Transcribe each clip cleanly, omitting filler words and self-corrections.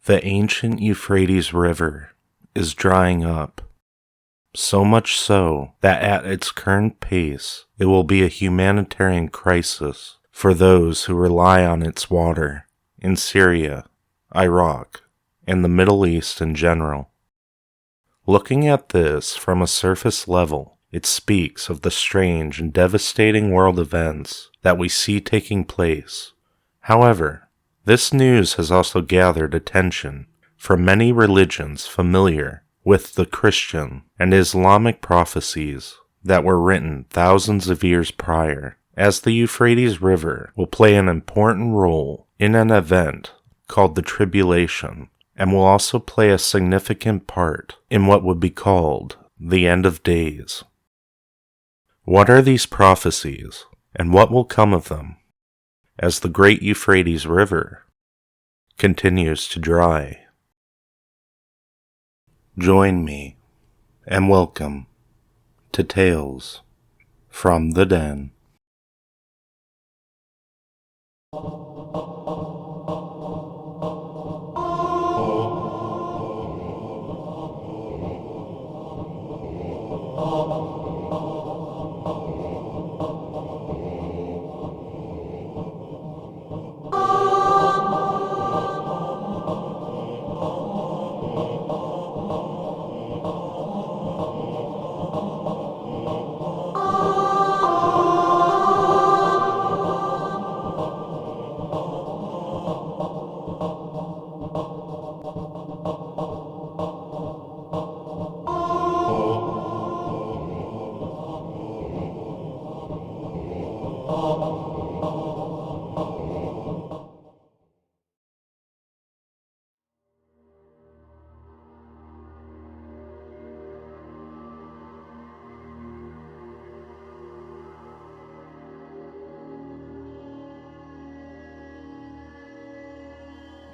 The ancient Euphrates River is drying up, so much so that at its current pace it will be a humanitarian crisis for those who rely on its water in Syria, Iraq, and the Middle East in general. Looking at this from a surface level, it speaks of the strange and devastating world events that we see taking place. However, this news has also gathered attention from many religions familiar with the Christian and Islamic prophecies that were written thousands of years prior, as the Euphrates River will play an important role in an event called the Tribulation, and will also play a significant part in what would be called the End of Days. What are these prophecies, and what will come of them as the great Euphrates River continues to dry? Join me and welcome to Tales from the Den.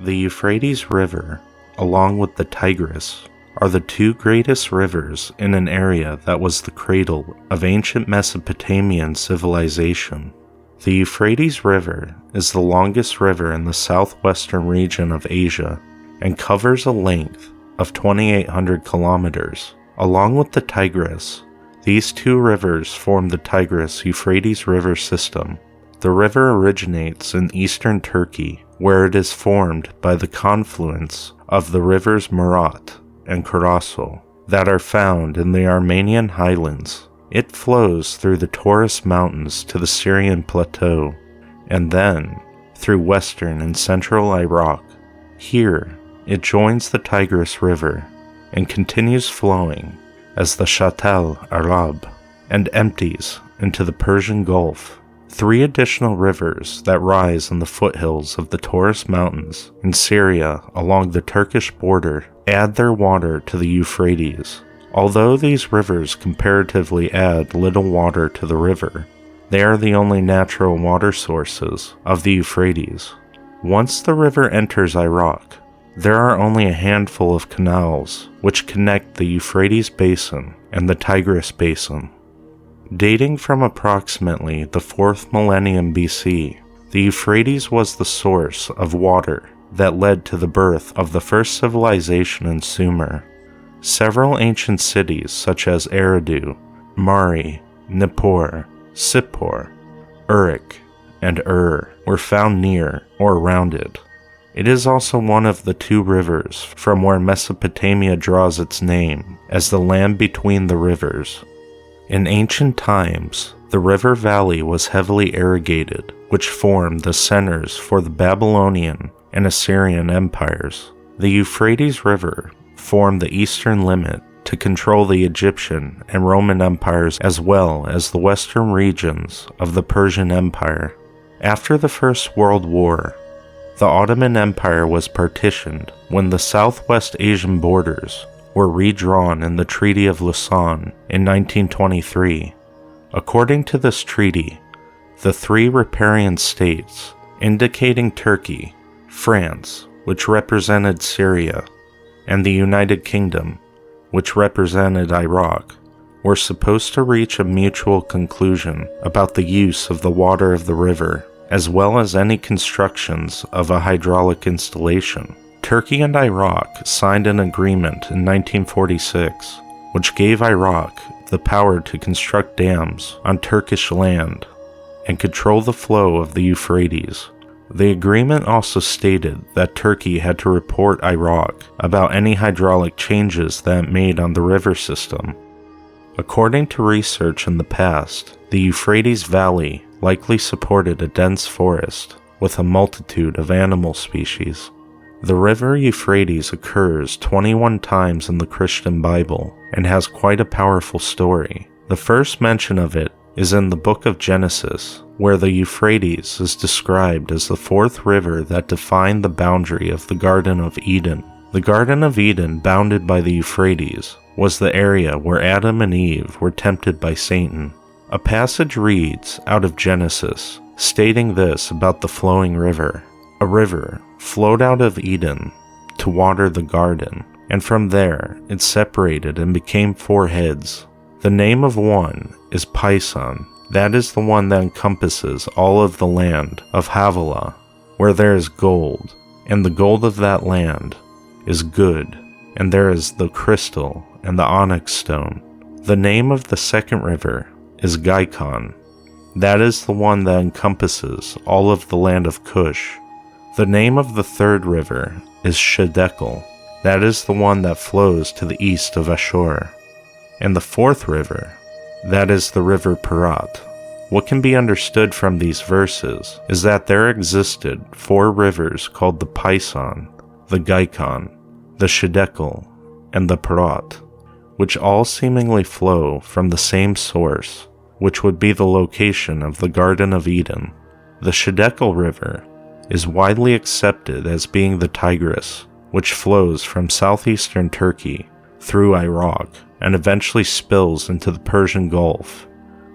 The Euphrates River, along with the Tigris, are the two greatest rivers in an area that was the cradle of ancient Mesopotamian civilization. The Euphrates River is the longest river in the southwestern region of Asia and covers a length of 2,800 kilometers. Along with the Tigris, these two rivers form the Tigris-Euphrates River system. The river originates in eastern Turkey, where it is formed by the confluence of the rivers Murat and Karasul that are found in the Armenian highlands. It flows through the Taurus Mountains to the Syrian plateau, and then through western and central Iraq. Here, it joins the Tigris River and continues flowing as the Shatt al-Arab and empties into the Persian Gulf. Three additional rivers that rise in the foothills of the Taurus Mountains in Syria along the Turkish border add their water to the Euphrates. Although these rivers comparatively add little water to the river, they are the only natural water sources of the Euphrates. Once the river enters Iraq, there are only a handful of canals which connect the Euphrates Basin and the Tigris Basin. Dating from approximately the 4th millennium BC, the Euphrates was the source of water that led to the birth of the first civilization in Sumer. Several ancient cities such as Eridu, Mari, Nippur, Sippur, Uruk, and Ur were found near or around it. It is also one of the two rivers from where Mesopotamia draws its name as the land between the rivers. In ancient times, the river valley was heavily irrigated, which formed the centers for the Babylonian and Assyrian empires. The Euphrates River formed the eastern limit to control the Egyptian and Roman empires as well as the western regions of the Persian Empire. After the First World War, the Ottoman Empire was partitioned when the Southwest Asian borders were redrawn in the Treaty of Lausanne in 1923. According to this treaty, the three riparian states, indicating Turkey, France, which represented Syria, and the United Kingdom, which represented Iraq, were supposed to reach a mutual conclusion about the use of the water of the river, as well as any constructions of a hydraulic installation. Turkey and Iraq signed an agreement in 1946, which gave Iraq the power to construct dams on Turkish land and control the flow of the Euphrates. The agreement also stated that Turkey had to report Iraq about any hydraulic changes that it made on the river system. According to research in the past, the Euphrates Valley likely supported a dense forest with a multitude of animal species. The river Euphrates occurs 21 times in the Christian Bible and has quite a powerful story. The first mention of it is in the book of Genesis, where the Euphrates is described as the fourth river that defined the boundary of the Garden of Eden. The Garden of Eden, bounded by the Euphrates, was the area where Adam and Eve were tempted by Satan. A passage reads out of Genesis, stating this about the flowing river. A river flowed out of Eden to water the garden, and from there it separated and became four heads. The name of one is Pison. That is the one that encompasses all of the land of Havilah, where there is gold, and the gold of that land is good, and there is the crystal and the onyx stone. The name of the second river is Gihon. That is the one that encompasses all of the land of Cush. The name of the third river is Shiddekel. That is the one that flows to the east of Ashur. And the fourth river, that is the river Parat. What can be understood from these verses is that there existed four rivers called the Pison, the Gihon, the Shiddekel, and the Parat, which all seemingly flow from the same source, which would be the location of the Garden of Eden. The Shiddekel River is widely accepted as being the Tigris, which flows from southeastern Turkey through Iraq and eventually spills into the Persian Gulf.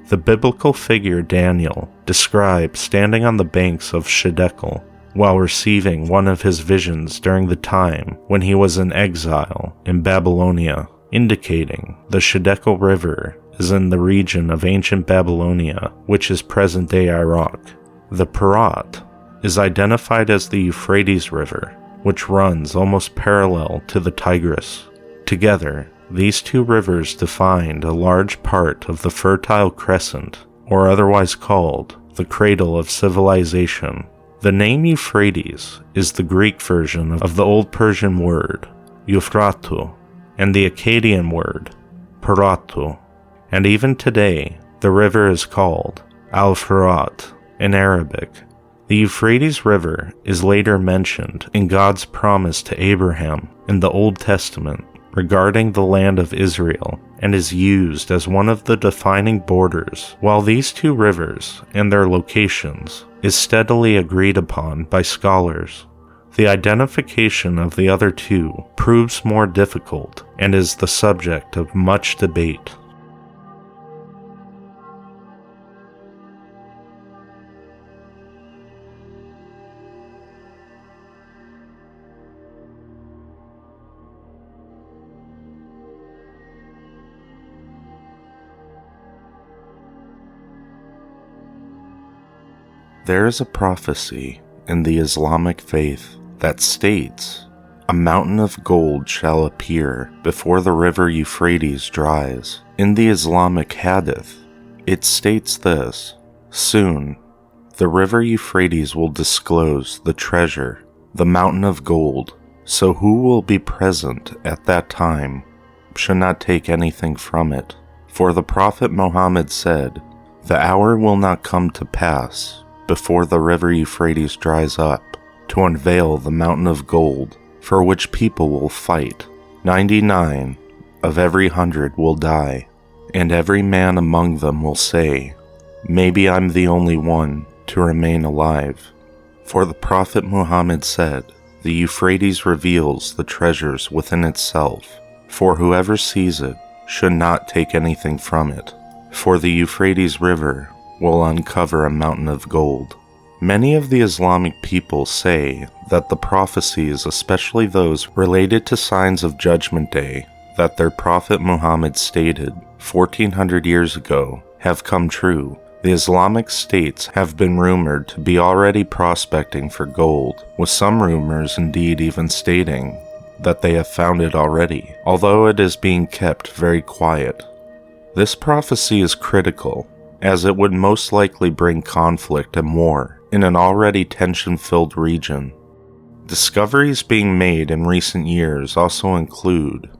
The biblical figure Daniel described standing on the banks of Shiddekel while receiving one of his visions during the time when he was in exile in Babylonia, indicating the Shiddekel River is in the region of ancient Babylonia, which is present-day Iraq. The Parat is identified as the Euphrates River, which runs almost parallel to the Tigris. Together, these two rivers defined a large part of the Fertile Crescent, or otherwise called the cradle of civilization. The name Euphrates is the Greek version of the Old Persian word Euphratu and the Akkadian word Paratu, and even today the river is called Al-Furat in Arabic. The Euphrates River is later mentioned in God's promise to Abraham in the Old Testament regarding the land of Israel and is used as one of the defining borders. While these two rivers and their locations is steadily agreed upon by scholars, the identification of the other two proves more difficult and is the subject of much debate. There is a prophecy in the Islamic faith that states, "A mountain of gold shall appear before the river Euphrates dries." In the Islamic Hadith, it states this, "Soon, the river Euphrates will disclose the treasure, the mountain of gold, so who will be present at that time should not take anything from it. For the Prophet Muhammad said, the hour will not come to pass before the river Euphrates dries up, to unveil the mountain of gold, for which people will fight. 99 of every 100 will die, and every man among them will say, maybe I'm the only one to remain alive. For the Prophet Muhammad said, the Euphrates reveals the treasures within itself, for whoever sees it should not take anything from it. For the Euphrates River will uncover a mountain of gold." Many of the Islamic people say that the prophecies, especially those related to signs of Judgment Day, that their Prophet Muhammad stated 1400 years ago, have come true, The Islamic states have been rumored to be already prospecting for gold, with some rumors indeed even stating that they have found it already, although it is being kept very quiet. This prophecy is critical, as it would most likely bring conflict and war in an already tension-filled region. Discoveries being made in recent years also include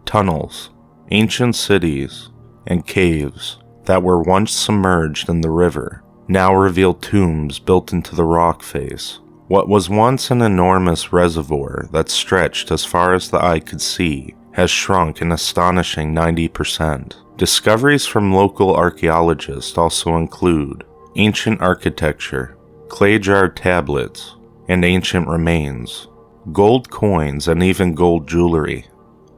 tunnels, ancient cities, and caves that were once submerged in the river, now reveal tombs built into the rock face. What was once an enormous reservoir that stretched as far as the eye could see has shrunk an astonishing 90%. Discoveries from local archaeologists also include ancient architecture, clay-jar tablets, and ancient remains, gold coins, and even gold jewelry.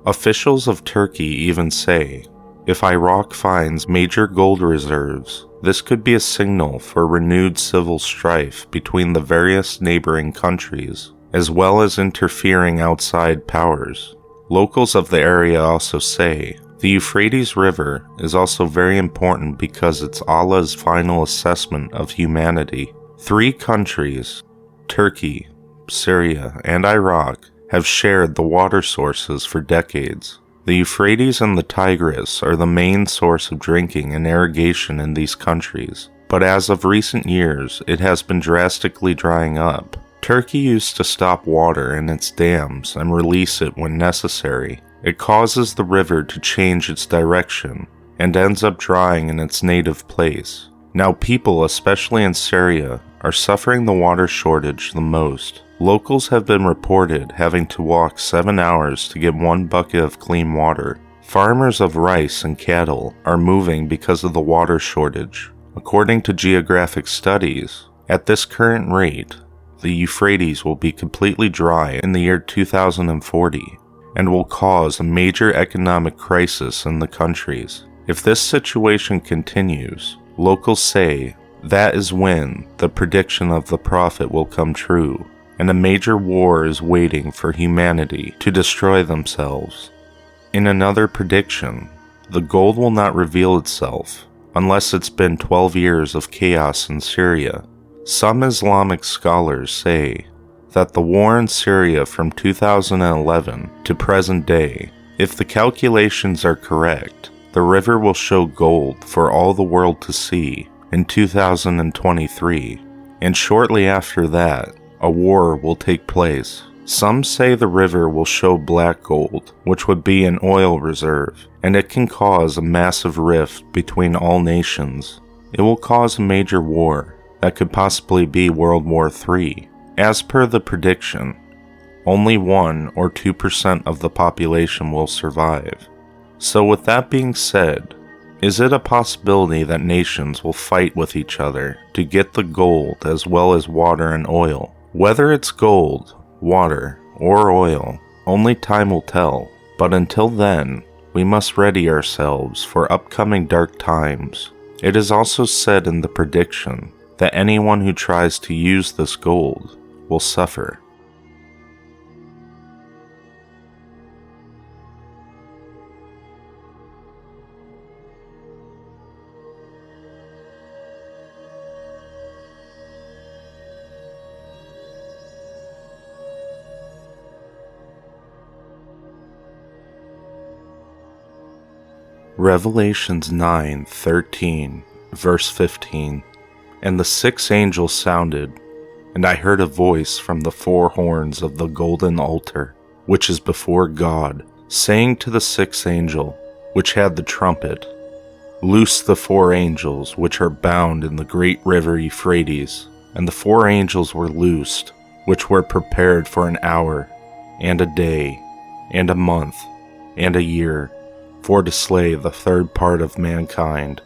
Officials of Turkey even say, if Iraq finds major gold reserves, this could be a signal for renewed civil strife between the various neighboring countries, as well as interfering outside powers. Locals of the area also say, the Euphrates River is also very important because it's Allah's final assessment of humanity. 3 countries, Turkey, Syria, and Iraq, have shared the water sources for decades. The Euphrates and the Tigris are the main source of drinking and irrigation in these countries, but as of recent years, it has been drastically drying up. Turkey used to stop water in its dams and release it when necessary. It causes the river to change its direction and ends up drying in its native place. Now people, especially in Syria, are suffering the water shortage the most. Locals have been reported having to walk 7 hours to get 1 bucket of clean water. Farmers of rice and cattle are moving because of the water shortage. According to geographic studies, at this current rate, the Euphrates will be completely dry in the year 2040 and will cause a major economic crisis in the countries. If this situation continues, locals say that is when the prediction of the prophet will come true, and a major war is waiting for humanity to destroy themselves. In another prediction, the gold will not reveal itself unless it's been 12 years of chaos in Syria. Some Islamic scholars say that the war in Syria from 2011 to present day, if the calculations are correct, the river will show gold for all the world to see in 2023, and shortly after that, a war will take place. Some say the river will show black gold, which would be an oil reserve, and it can cause a massive rift between all nations. It will cause a major war that could possibly be World War III. As per the prediction, only 1 or 2% of the population will survive. So with that being said, is it a possibility that nations will fight with each other to get the gold as well as water and oil? Whether it's gold, water, or oil, only time will tell, but until then, we must ready ourselves for upcoming dark times. It is also said in the prediction that anyone who tries to use this gold will suffer. Revelations 9:13, verse 15. And the 6th angel sounded, and I heard a voice from the 4 horns of the golden altar, which is before God, saying to the 6th angel, which had the trumpet, Loose the 4 angels which are bound in the great river Euphrates. And the 4 angels were loosed, which were prepared for an hour, and a day, and a month, and a year, for to slay the 3rd part of mankind.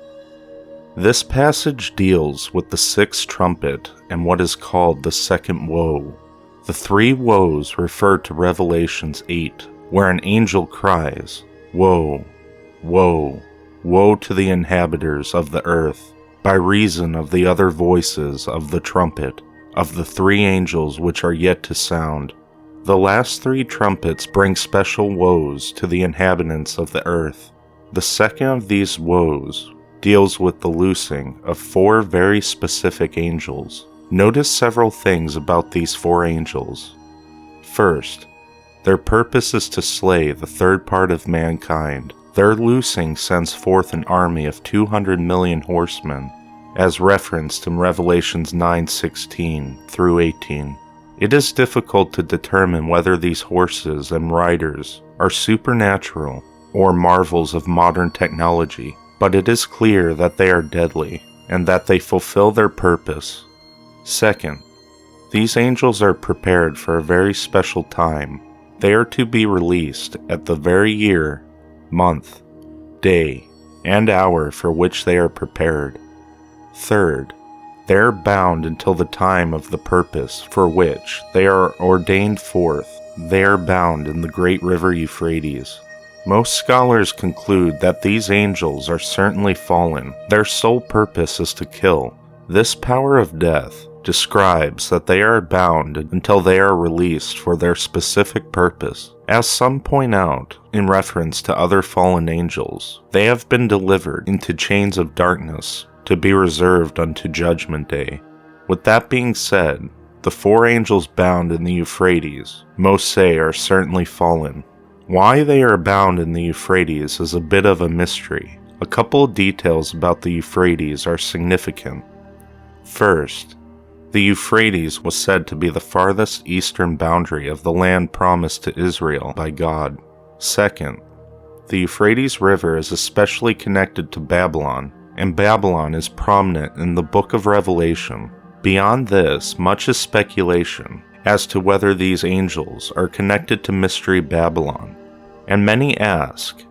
This passage deals with the 6th trumpet and what is called the 2nd woe. The 3 woes refer to Revelations 8, where an angel cries, Woe, woe, woe to the inhabitants of the earth, by reason of the other voices of the trumpet, of the 3 angels which are yet to sound. The last 3 trumpets bring special woes to the inhabitants of the earth. The second of these woes deals with the loosing of 4 very specific angels. Notice several things about these 4 angels. First, their purpose is to slay the third part of mankind. Their loosing sends forth an army of 200 million horsemen, as referenced in Revelations 9:16 through 18. It is difficult to determine whether these horses and riders are supernatural or marvels of modern technology, but it is clear that they are deadly and that they fulfill their purpose. Second, these angels are prepared for a very special time. They are to be released at the very year, month, day, and hour for which they are prepared. Third, they are bound until the time of the purpose for which they are ordained forth. They are bound in the great river Euphrates. Most scholars conclude that these angels are certainly fallen. Their sole purpose is to kill. This power of death describes that they are bound until they are released for their specific purpose. As some point out, in reference to other fallen angels, they have been delivered into chains of darkness to be reserved unto Judgment Day. With that being said, the 4 angels bound in the Euphrates, most say are certainly fallen. Why they are bound in the Euphrates is a bit of a mystery. A couple of details about the Euphrates are significant. First, the Euphrates was said to be the farthest eastern boundary of the land promised to Israel by God. Second, the Euphrates River is especially connected to Babylon, and Babylon is prominent in the book of Revelation. Beyond this, much is speculation as to whether these angels are connected to Mystery Babylon. And many ask,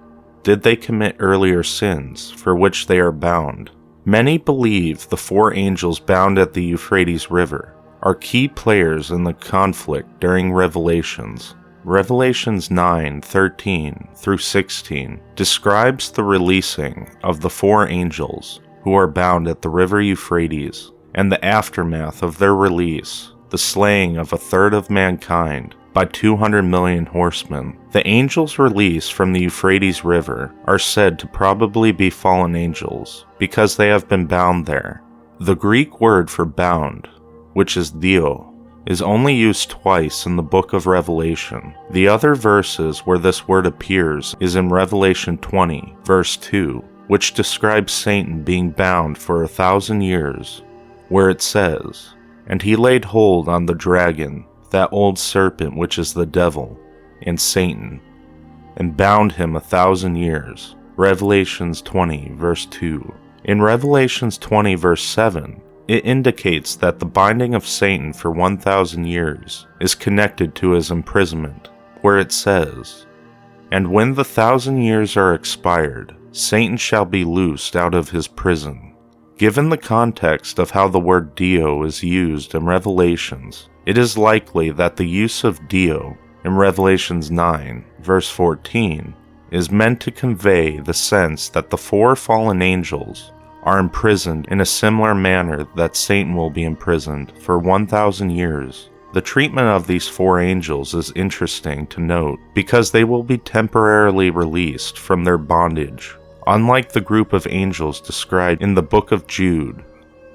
did they commit earlier sins for which they are bound? Many believe the 4 angels bound at the Euphrates River are key players in the conflict during Revelations. Revelations 9:13 through 16 describes the releasing of the 4 angels who are bound at the river Euphrates and the aftermath of their release, the slaying of a third of mankind by 200 million horsemen. The angels released from the Euphrates River are said to probably be fallen angels because they have been bound there. The Greek word for bound, which is dio, is only used twice in the book of Revelation. The other verses where this word appears is in Revelation 20, verse 2, which describes Satan being bound for 1,000 years, where it says, "And he laid hold on the dragon, that old serpent which is the devil, and Satan, and bound him 1,000 years. Revelations 20, verse 2. In Revelations 20, verse 7, it indicates that the binding of Satan for 1,000 years is connected to his imprisonment, where it says, "And when the 1,000 years are expired, Satan shall be loosed out of his prison." Given the context of how the word dio is used in Revelations, it is likely that the use of dio in Revelations 9, verse 14, is meant to convey the sense that the 4 fallen angels are imprisoned in a similar manner that Satan will be imprisoned for 1,000 years. The treatment of these 4 angels is interesting to note because they will be temporarily released from their bondage, unlike the group of angels described in the book of Jude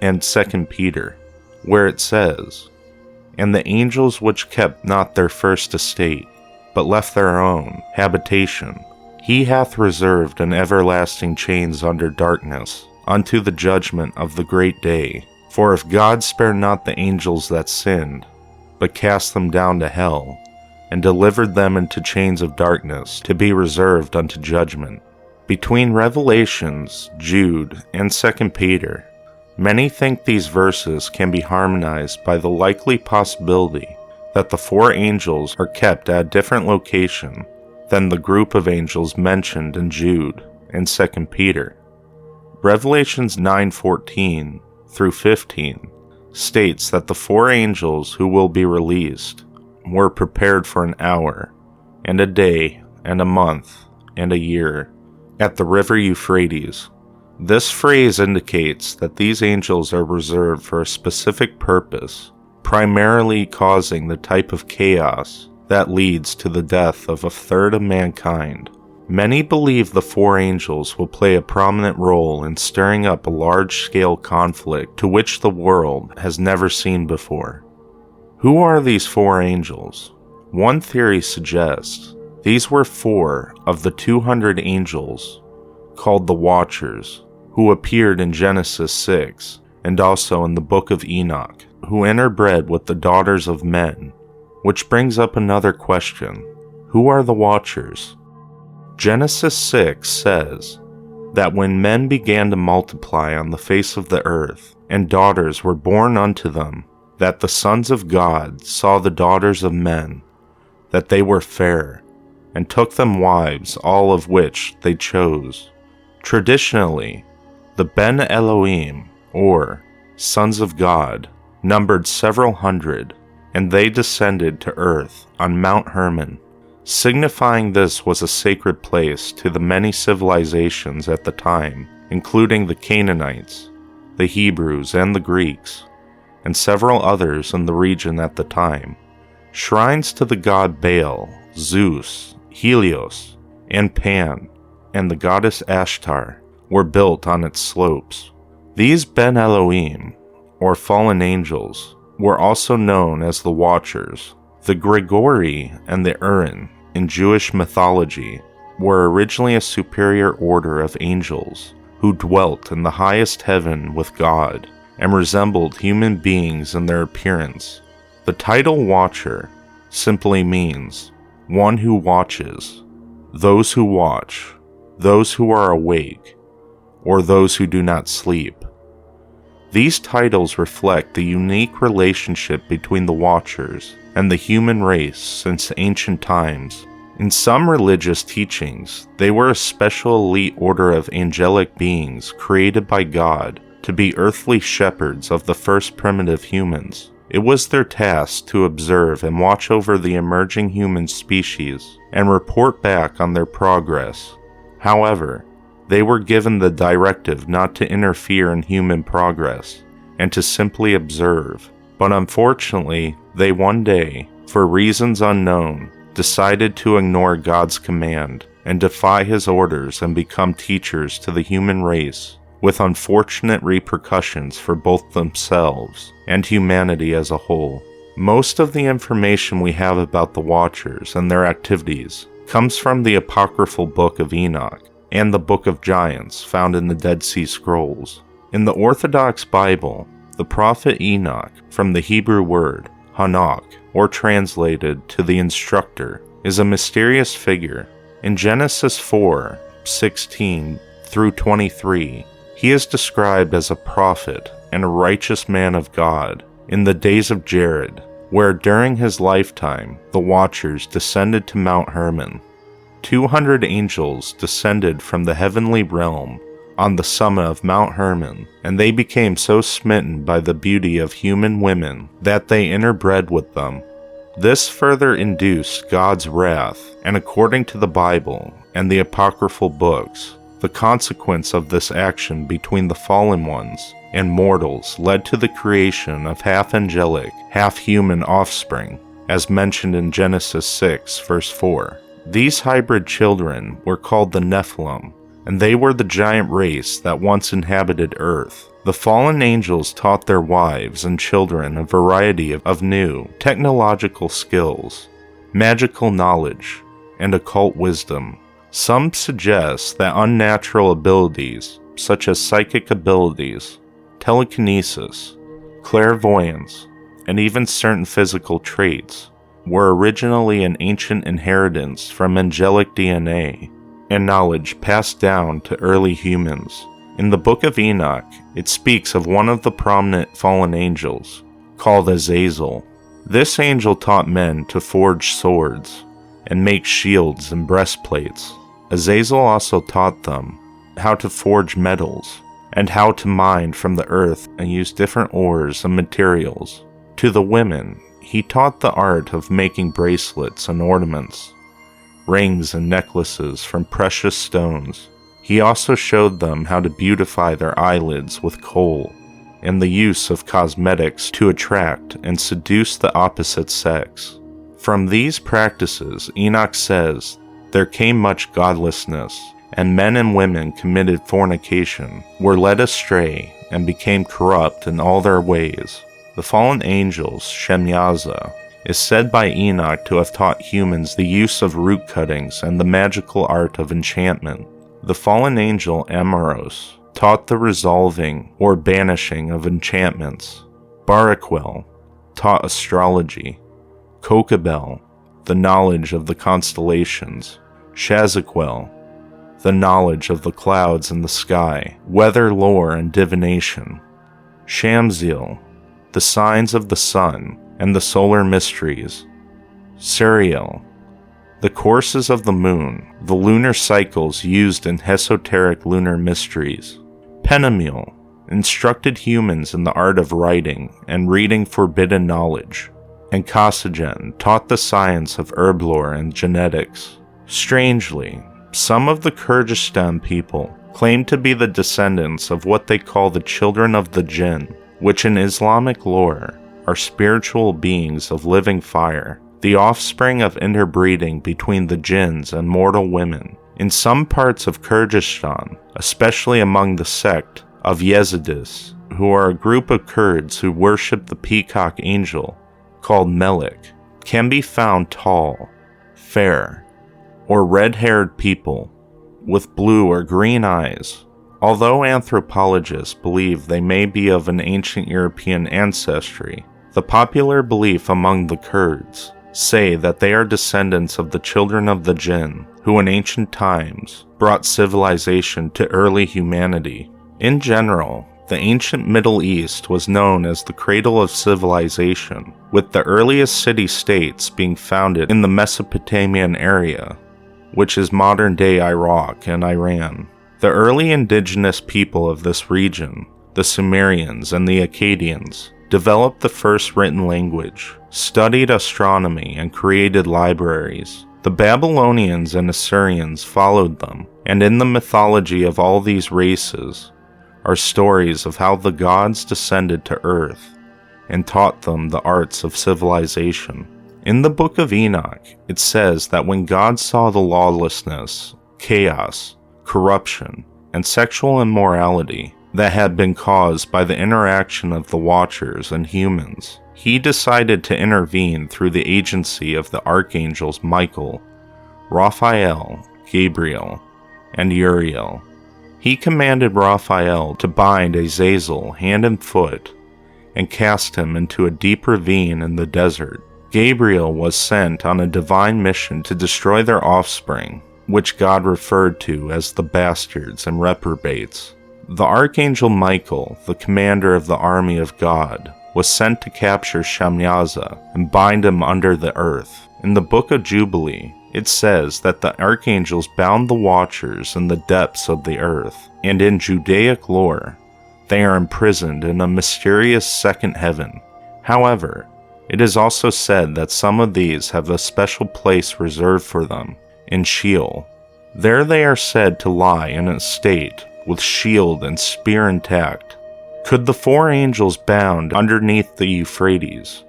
and 2 Peter, where it says, "And the angels which kept not their first estate, but left their own habitation, he hath reserved in everlasting chains under darkness, unto the judgment of the great day. For if God spare not the angels that sinned, but cast them down to hell, and delivered them into chains of darkness, to be reserved unto judgment." Between Revelations, Jude, and 2 Peter, many think these verses can be harmonized by the likely possibility that the 4 angels are kept at a different location than the group of angels mentioned in Jude and 2 Peter. Revelations 9:14 through 15 states that the 4 angels who will be released were prepared for an hour, and a day, and a month, and a year at the river Euphrates. This phrase indicates that these angels are reserved for a specific purpose, primarily causing the type of chaos that leads to the death of a third of mankind. Many believe the four angels will play a prominent role in stirring up a large-scale conflict to which the world has never seen before. Who are these four angels? One theory suggests these were four of the 200 angels called the Watchers, who appeared in Genesis 6 and also in the book of Enoch, who interbred with the daughters of men, which brings up another question. Who are the Watchers? Genesis 6 says that when men began to multiply on the face of the earth, and daughters were born unto them, that the sons of God saw the daughters of men, that they were fair, and took them wives, all of which they chose. Traditionally, the Ben Elohim, or sons of God, numbered several hundred, and they descended to earth on Mount Hermon, signifying this was a sacred place to the many civilizations at the time, including the Canaanites, the Hebrews, and the Greeks, and several others in the region at the time. Shrines to the god Baal, Zeus, Helios, and Pan, and the goddess Ashtar were built on its slopes. These Ben Elohim, or fallen angels, were also known as the Watchers. The Grigori and the Urim in Jewish mythology were originally a superior order of angels who dwelt in the highest heaven with God and resembled human beings in their appearance. The title Watcher simply means one who watches, those who watch, those who are awake, or those who do not sleep. These titles reflect the unique relationship between the Watchers and the human race since ancient times. In some religious teachings, they were a special elite order of angelic beings created by God to be earthly shepherds of the first primitive humans. It was their task to observe and watch over the emerging human species and report back on their progress. However, they were given the directive not to interfere in human progress and to simply observe. But unfortunately, they one day, for reasons unknown, decided to ignore God's command and defy his orders and become teachers to the human race, with unfortunate repercussions for both themselves and humanity as a whole. Most of the information we have about the Watchers and their activities comes from the apocryphal book of Enoch and the book of Giants found in the Dead Sea Scrolls. In the Orthodox Bible, the prophet Enoch, from the Hebrew word Hanok, or translated to the instructor, is a mysterious figure. In Genesis 4:16 through 23, he is described as a prophet and a righteous man of God in the days of Jared, where during his lifetime the Watchers descended to Mount Hermon. 200 angels descended from the heavenly realm on the summit of Mount Hermon, and they became so smitten by the beauty of human women that they interbred with them. This further induced God's wrath, and according to the Bible and the apocryphal books, the consequence of this action between the fallen ones and mortals led to the creation of half-angelic, half-human offspring, as mentioned in Genesis 6, verse 4. These hybrid children were called the Nephilim, and they were the giant race that once inhabited Earth. The fallen angels taught their wives and children a variety of new technological skills, magical knowledge, and occult wisdom. Some suggest that unnatural abilities, such as psychic abilities, telekinesis, clairvoyance, and even certain physical traits, were originally an ancient inheritance from angelic DNA and knowledge passed down to early humans. In the book of Enoch, it speaks of one of the prominent fallen angels, called Azazel. This angel taught men to forge swords and make shields and breastplates. Azazel also taught them how to forge metals and how to mine from the earth and use different ores and materials. To the women, he taught the art of making bracelets and ornaments, rings and necklaces from precious stones. He also showed them how to beautify their eyelids with kohl and the use of cosmetics to attract and seduce the opposite sex. From these practices, Enoch says there came much godlessness, and men and women committed fornication, were led astray, and became corrupt in all their ways. The fallen angels, Shemyaza, is said by Enoch to have taught humans the use of root cuttings and the magical art of enchantment. The fallen angel Amoros taught the resolving or banishing of enchantments. Baraquel taught astrology. Kokabel, the knowledge of the constellations. Shazaquel, the knowledge of the clouds in the sky, weather lore and divination. Shamziel, the signs of the sun and the solar mysteries. Sariel, the courses of the moon, the lunar cycles used in esoteric lunar mysteries. Penamiel instructed humans in the art of writing and reading forbidden knowledge. And Kasigen taught the science of herb lore and genetics. Strangely, some of the DaggersDen people claim to be the descendants of what they call the children of the jinn, which in Islamic lore are spiritual beings of living fire, the offspring of interbreeding between the jinns and mortal women. In some parts of Kurdistan, especially among the sect of Yazidis, who are a group of Kurds who worship the peacock angel called Melik, can be found tall, fair, or red-haired people with blue or green eyes. Although anthropologists believe they may be of an ancient European ancestry, the popular belief among the Kurds say that they are descendants of the children of the jinn, who in ancient times brought civilization to early humanity. In general, the ancient Middle East was known as the cradle of civilization, with the earliest city-states being founded in the Mesopotamian area, which is modern-day Iraq and Iran. The early indigenous people of this region, the Sumerians and the Akkadians, developed the first written language, studied astronomy, and created libraries. The Babylonians and Assyrians followed them, and in the mythology of all these races are stories of how the gods descended to earth and taught them the arts of civilization. In the Book of Enoch, it says that when God saw the lawlessness, chaos, corruption, and sexual immorality that had been caused by the interaction of the Watchers and humans, he decided to intervene through the agency of the archangels Michael, Raphael, Gabriel, and Uriel. He commanded Raphael to bind Azazel hand and foot and cast him into a deep ravine in the desert. Gabriel was sent on a divine mission to destroy their offspring, which God referred to as the bastards and reprobates. The archangel Michael, the commander of the army of God, was sent to capture Shemyaza and bind him under the earth. In the Book of Jubilee, it says that the archangels bound the Watchers in the depths of the earth, and in Judaic lore, they are imprisoned in a mysterious second heaven. However, it is also said that some of these have a special place reserved for them in Sheol. There they are said to lie in a state with shield and spear intact. Could the four angels bound underneath the Euphrates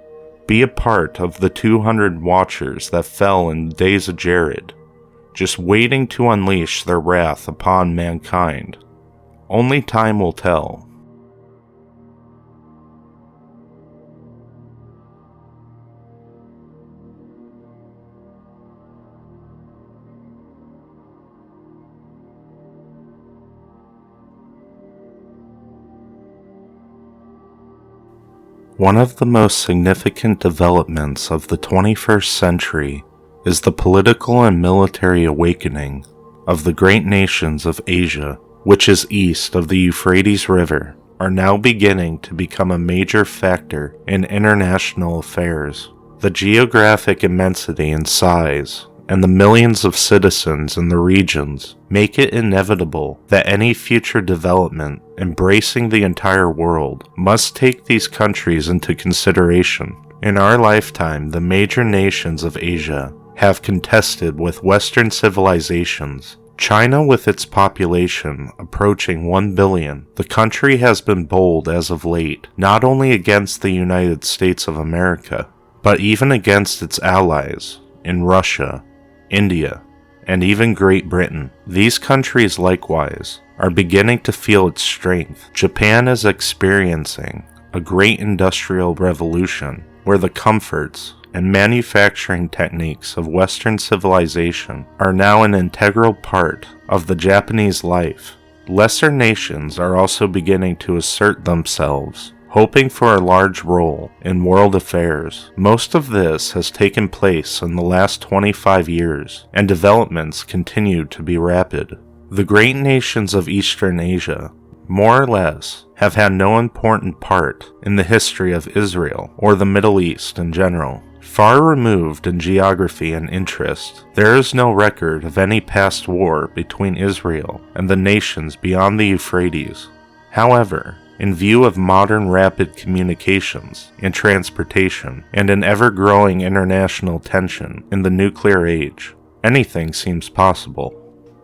be a part of the 200 Watchers that fell in the days of Jared, just waiting to unleash their wrath upon mankind? Only time will tell. One of the most significant developments of the 21st century is the political and military awakening of the great nations of Asia, which is east of the Euphrates River, are now beginning to become a major factor in international affairs. The geographic immensity and size, and the millions of citizens in the regions make it inevitable that any future development embracing the entire world must take these countries into consideration. In our lifetime, the major nations of Asia have contested with Western civilizations. China, with its population approaching 1 billion, the country has been bold as of late, not only against the United States of America, but even against its allies in Russia, India, and even Great Britain. These countries likewise are beginning to feel its strength. Japan is experiencing a great industrial revolution where the comforts and manufacturing techniques of Western civilization are now an integral part of the Japanese life. Lesser nations are also beginning to assert themselves, hoping for a large role in world affairs. Most of this has taken place in the last 25 years, and developments continue to be rapid. The great nations of Eastern Asia, more or less, have had no important part in the history of Israel or the Middle East in general. Far removed in geography and interest, there is no record of any past war between Israel and the nations beyond the Euphrates. However, in view of modern rapid communications and transportation and an ever-growing international tension in the nuclear age, anything seems possible.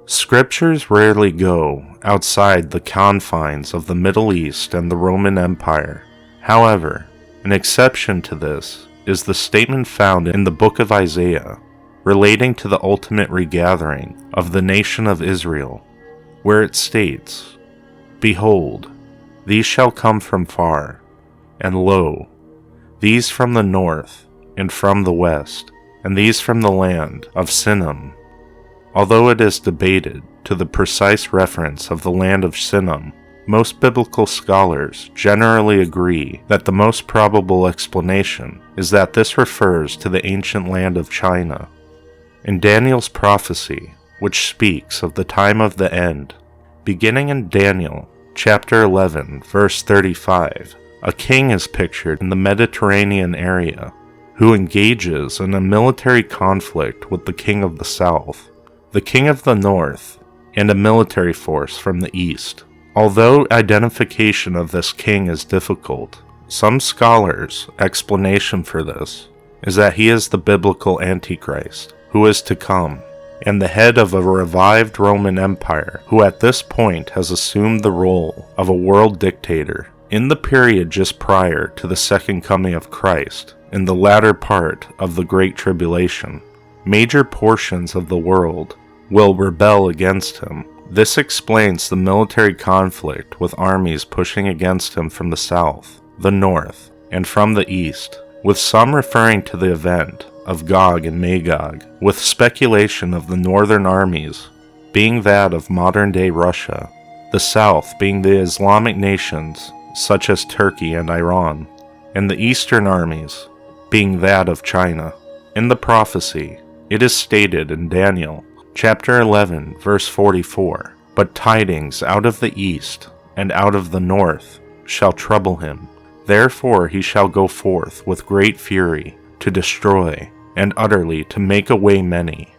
Scriptures rarely go outside the confines of the Middle East and the Roman Empire. However, an exception to this is the statement found in the book of Isaiah relating to the ultimate regathering of the nation of Israel, where it states, "Behold, these shall come from far, and lo, these from the north and from the west, and these from the land of Sinim." Although it is debated to the precise reference of the land of Sinim, most biblical scholars generally agree that the most probable explanation is that this refers to the ancient land of China. In Daniel's prophecy, which speaks of the time of the end, beginning in Daniel chapter 11, verse 35, a king is pictured in the Mediterranean area who engages in a military conflict with the king of the south, the king of the north, and a military force from the east. Although identification of this king is difficult, some scholars' explanation for this is that he is the biblical Antichrist who is to come, and the head of a revived Roman Empire who at this point has assumed the role of a world dictator. In the period just prior to the second coming of Christ, in the latter part of the Great Tribulation, major portions of the world will rebel against him. This explains the military conflict with armies pushing against him from the south, the north, and from the east, with some referring to the event of Gog and Magog, with speculation of the northern armies being that of modern-day Russia, the south being the Islamic nations such as Turkey and Iran, and the eastern armies being that of China. In the prophecy, it is stated in Daniel chapter 11, verse 44, "But tidings out of the east and out of the north shall trouble him. Therefore he shall go forth with great fury to destroy and utterly to make away many."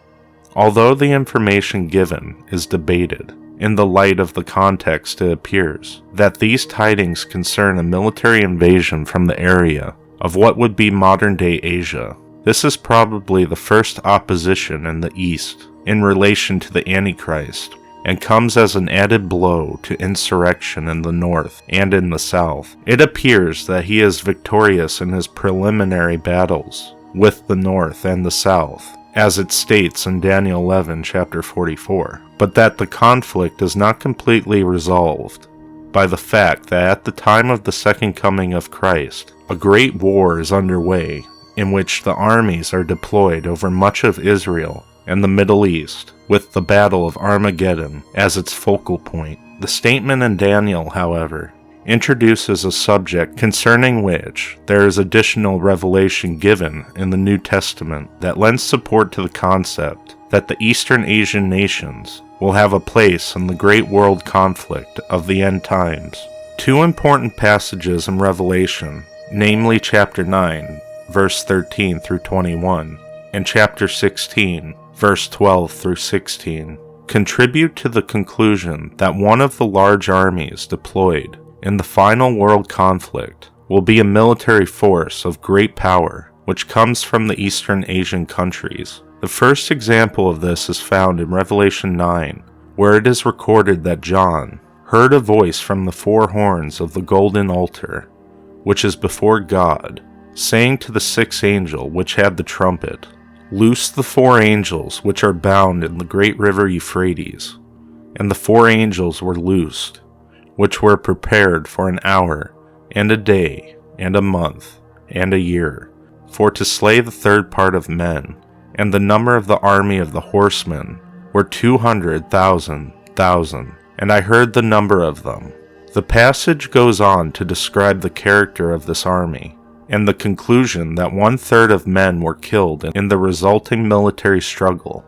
Although the information given is debated, in the light of the context it appears that these tidings concern a military invasion from the area of what would be modern-day Asia. This is probably the first opposition in the east in relation to the Antichrist, and comes as an added blow to insurrection in the north and in the south. It appears that he is victorious in his preliminary battles with the north and the south, as it states in Daniel 11, chapter 44, but that the conflict is not completely resolved by the fact that at the time of the second coming of Christ, a great war is underway in which the armies are deployed over much of Israel and the Middle East, with the Battle of Armageddon as its focal point. The statement in Daniel, however, introduces a subject concerning which there is additional revelation given in the New Testament that lends support to the concept that the Eastern Asian nations will have a place in the great world conflict of the end times. Two important passages in Revelation, namely chapter 9, verse 13 through 21, and chapter 16, verse 12 through 16, contribute to the conclusion that one of the large armies deployed in the final world conflict will be a military force of great power, which comes from the Eastern Asian countries. The first example of this is found in Revelation 9, where it is recorded that John heard a voice from the four horns of the golden altar, which is before God, saying to the sixth angel which had the trumpet, "Loose the 4 angels which are bound in the great river Euphrates." And the 4 angels were loosed, which were prepared for an hour, and a day, and a month, and a year, for to slay the 3rd part of men. And the number of the army of the horsemen were 200,000. And I heard the number of them. The passage goes on to describe the character of this army, and the conclusion that 1/3 of men were killed in the resulting military struggle.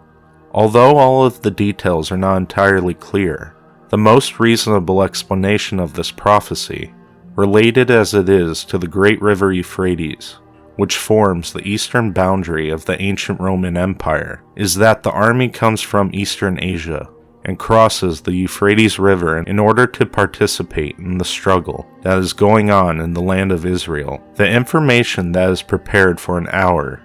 Although all of the details are not entirely clear, the most reasonable explanation of this prophecy, related as it is to the great river Euphrates, which forms the eastern boundary of the ancient Roman Empire, is that the army comes from Eastern Asia and crosses the Euphrates River in order to participate in the struggle that is going on in the land of Israel. The information that is prepared for an hour,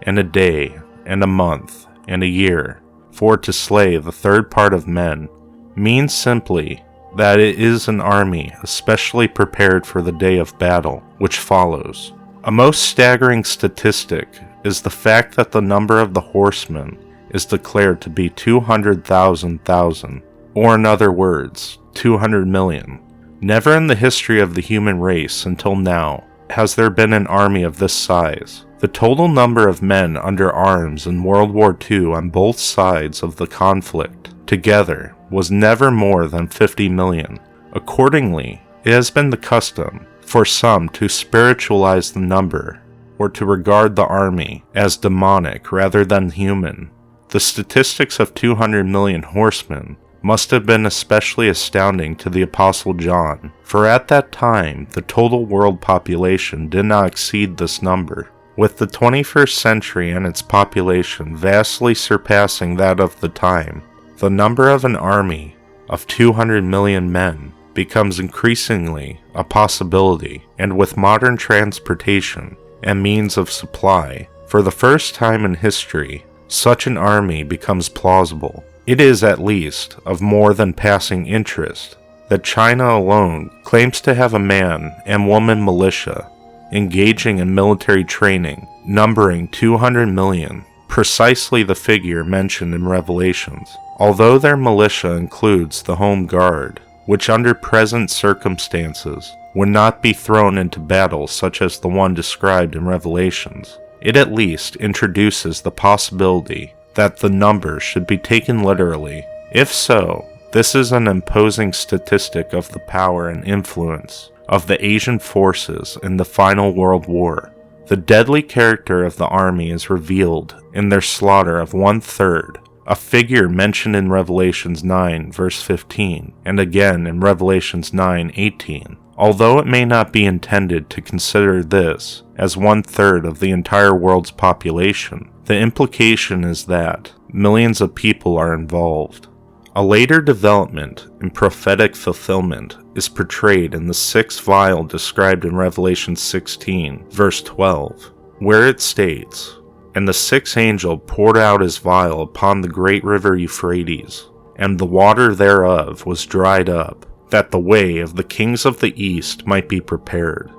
and a day, and a month, and a year, for to slay the 3rd part of men, means simply that it is an army especially prepared for the day of battle, which follows. A most staggering statistic is the fact that the number of the horsemen is declared to be 200,000, or in other words, 200 million. Never in the history of the human race until now has there been an army of this size. The total number of men under arms in World War II on both sides of the conflict together was never more than 50 million. Accordingly, it has been the custom for some to spiritualize the number, or to regard the army as demonic rather than human. The statistics of 200 million horsemen must have been especially astounding to the Apostle John, for at that time the total world population did not exceed this number. With the 21st century and its population vastly surpassing that of the time, the number of an army of 200 million men becomes increasingly a possibility, and with modern transportation and means of supply, for the first time in history, such an army becomes plausible. It is at least of more than passing interest that China alone claims to have a man and woman militia engaging in military training, numbering 200 million, precisely the figure mentioned in Revelations. Although their militia includes the Home Guard, which under present circumstances would not be thrown into battle such as the one described in Revelations, it at least introduces the possibility that the number should be taken literally. If so, this is an imposing statistic of the power and influence of the Asian forces in the final World War. The deadly character of the army is revealed in their slaughter of 1/3, a figure mentioned in Revelations 9 verse 15, and again in Revelations 9:18. Although it may not be intended to consider this as 1/3 of the entire world's population, the implication is that millions of people are involved. A later development in prophetic fulfillment is portrayed in the 6th vial described in Revelation 16, verse 12, where it states, "And the 6th angel poured out his vial upon the great river Euphrates, and the water thereof was dried up, that the way of the kings of the east might be prepared."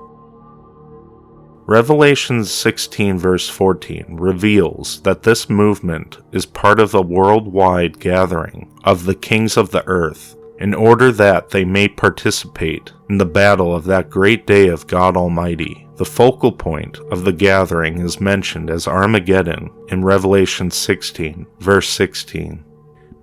Revelation 16 verse 14 reveals that this movement is part of a worldwide gathering of the kings of the earth, in order that they may participate in the battle of that great day of God Almighty. The focal point of the gathering is mentioned as Armageddon in Revelation 16 verse 16.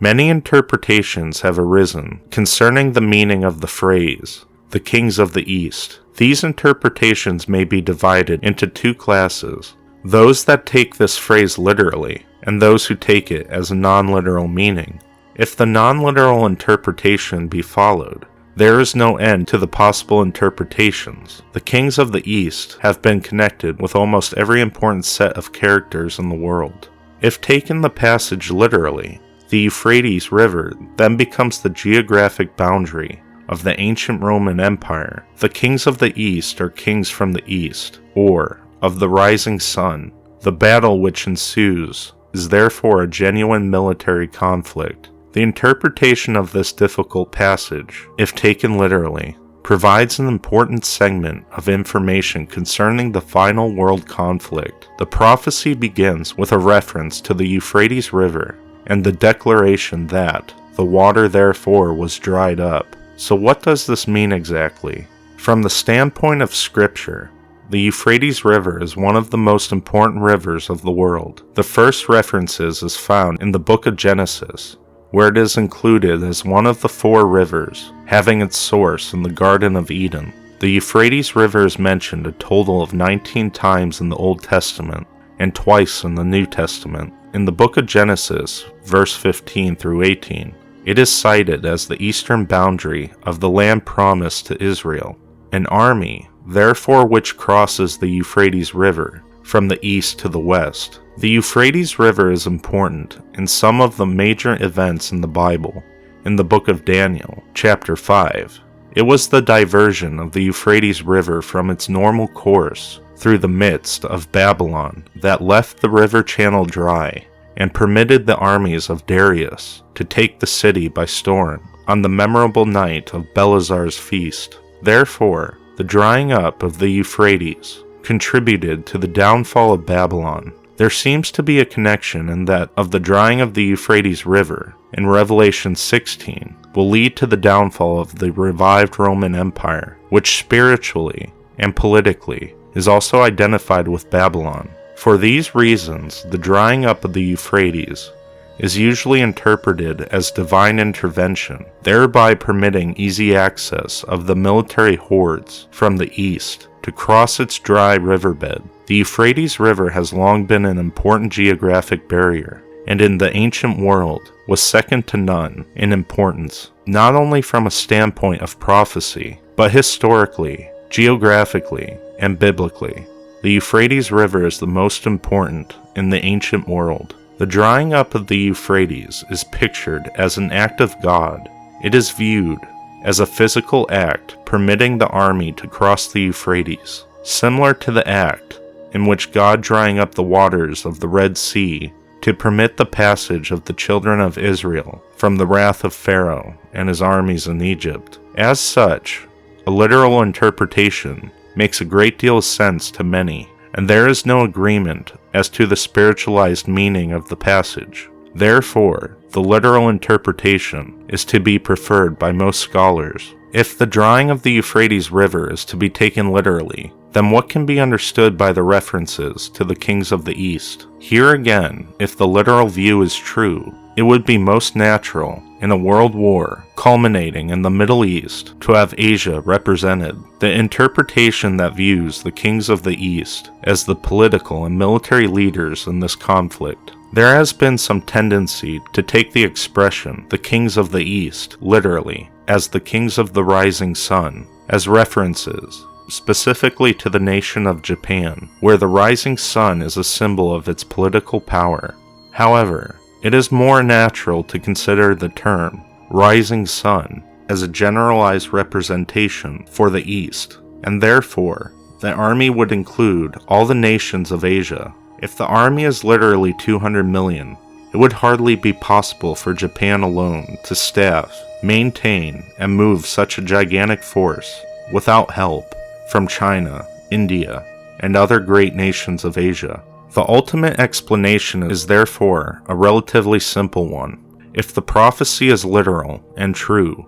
Many interpretations have arisen concerning the meaning of the phrase, "the kings of the east." These interpretations may be divided into 2 classes: those that take this phrase literally, and those who take it as a non-literal meaning. If the non-literal interpretation be followed, there is no end to the possible interpretations. The kings of the east have been connected with almost every important set of characters in the world. If taken the passage literally, the Euphrates River then becomes the geographic boundary of the ancient Roman Empire. The kings of the east are kings from the east, or of the rising sun. The battle which ensues is therefore a genuine military conflict. The interpretation of this difficult passage, if taken literally, provides an important segment of information concerning the final world conflict. The prophecy begins with a reference to the Euphrates River and the declaration that the water therefore was dried up. So what does this mean exactly? From the standpoint of Scripture, the Euphrates River is one of the most important rivers of the world. The first references is found in the book of Genesis, where it is included as one of the 4 rivers, having its source in the Garden of Eden. The Euphrates River is mentioned a total of 19 times in the Old Testament and twice in the New Testament. In the book of Genesis, verse 15 through 18, it is cited as the eastern boundary of the land promised to Israel. An army, therefore, which crosses the Euphrates River from the east to the west. The Euphrates River is important in some of the major events in the Bible. In the book of Daniel, chapter 5, it was the diversion of the Euphrates River from its normal course through the midst of Babylon that left the river channel dry and permitted the armies of Darius to take the city by storm on the memorable night of Belshazzar's feast. Therefore, the drying up of the Euphrates contributed to the downfall of Babylon. There seems to be a connection in that of the drying of the Euphrates River in Revelation 16 will lead to the downfall of the revived Roman Empire, which spiritually and politically is also identified with Babylon. For these reasons, the drying up of the Euphrates is usually interpreted as divine intervention, thereby permitting easy access of the military hordes from the east to cross its dry riverbed. The Euphrates River has long been an important geographic barrier, and in the ancient world was second to none in importance, not only from a standpoint of prophecy, but historically, geographically, and biblically. The Euphrates River is the most important in the ancient world. The drying up of the Euphrates is pictured as an act of God. It is viewed as a physical act permitting the army to cross the Euphrates, similar to the act in which God drying up the waters of the Red Sea to permit the passage of the children of Israel from the wrath of Pharaoh and his armies in Egypt. As such, a literal interpretation makes a great deal of sense to many, and there is no agreement as to the spiritualized meaning of the passage. Therefore, the literal interpretation is to be preferred by most scholars. If the drying of the Euphrates River is to be taken literally, then what can be understood by the references to the kings of the East? Here again, if the literal view is true, it would be most natural in a world war culminating in the Middle East to have Asia represented. The interpretation that views the kings of the East as the political and military leaders in this conflict. There has been some tendency to take the expression the kings of the East literally as the kings of the rising sun as references specifically to the nation of Japan, where the rising sun is a symbol of its political power. However, it is more natural to consider the term rising sun as a generalized representation for the East, and therefore the army would include all the nations of Asia. If the army is literally 200 million, it would hardly be possible for Japan alone to staff, maintain, and move such a gigantic force without help from China, India, and other great nations of Asia. The ultimate explanation is therefore a relatively simple one. If the prophecy is literal and true,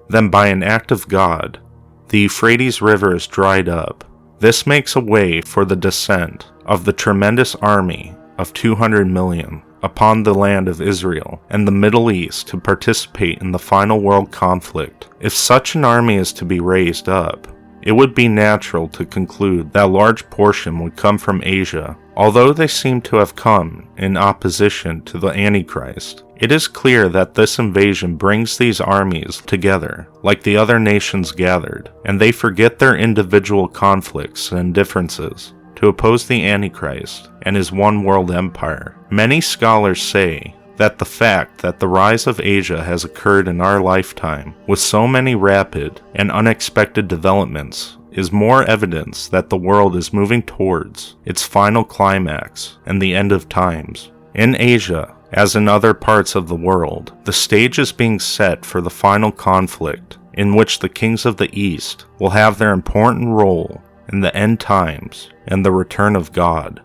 then by an act of God, the Euphrates River is dried up. This makes a way for the descent of the tremendous army of 200 million upon the land of Israel and the Middle East to participate in the final world conflict. If such an army is to be raised up, it would be natural to conclude that a large portion would come from Asia. Although they seem to have come in opposition to the Antichrist, it is clear that this invasion brings these armies together, like the other nations gathered, and they forget their individual conflicts and differences to oppose the Antichrist and his one world empire. Many scholars say that the fact that the rise of Asia has occurred in our lifetime with so many rapid and unexpected developments is more evidence that the world is moving towards its final climax and the end of times. In Asia, as in other parts of the world, the stage is being set for the final conflict in which the kings of the East will have their important role in the end times and the return of God?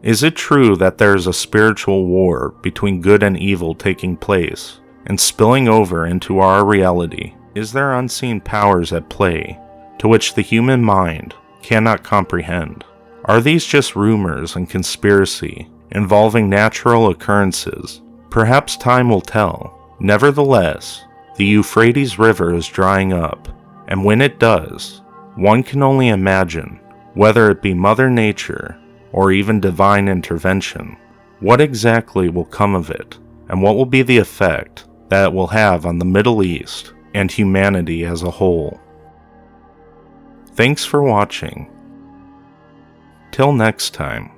Is it true that there is a spiritual war between good and evil taking place and spilling over into our reality? Is there unseen powers at play to which the human mind cannot comprehend? Are these just rumors and conspiracy involving natural occurrences? Perhaps time will tell. Nevertheless, the Euphrates River is drying up, and when it does, one can only imagine, whether it be Mother Nature or even divine intervention, what exactly will come of it, and what will be the effect that it will have on the Middle East and humanity as a whole. Thanks for watching. Till next time.